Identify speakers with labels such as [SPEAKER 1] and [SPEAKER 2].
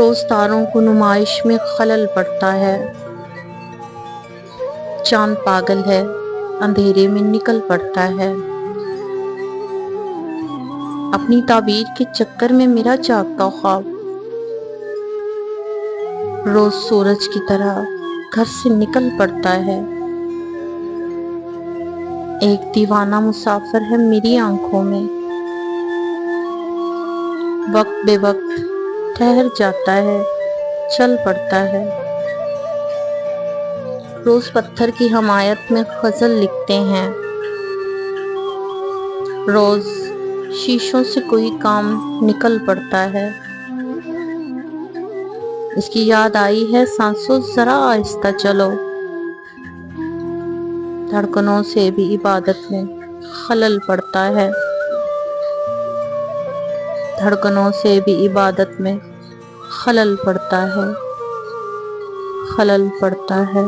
[SPEAKER 1] روز تاروں کو نمائش میں خلل پڑتا ہے، چاند پاگل ہے، اندھیرے میں نکل پڑتا ہے۔ اپنی تعبیر کے چکر میں میرا جاگتا خواب روز سورج کی طرح گھر سے نکل پڑتا ہے۔ ایک دیوانہ مسافر ہے میری آنکھوں میں، وقت بے وقت ٹھہر جاتا ہے، چل پڑتا ہے۔ روز پتھر کی حمایت میں غزل لکھتے ہیں، روز شیشوں سے کوئی کام نکل پڑتا ہے۔ اس کی یاد آئی ہے سانسوں ذرا آہستہ چلو، دھڑکنوں سے بھی عبادت میں خلل پڑتا ہے، دھڑکنوں سے بھی عبادت میں خلل پڑتا ہے، خلل پڑتا ہے۔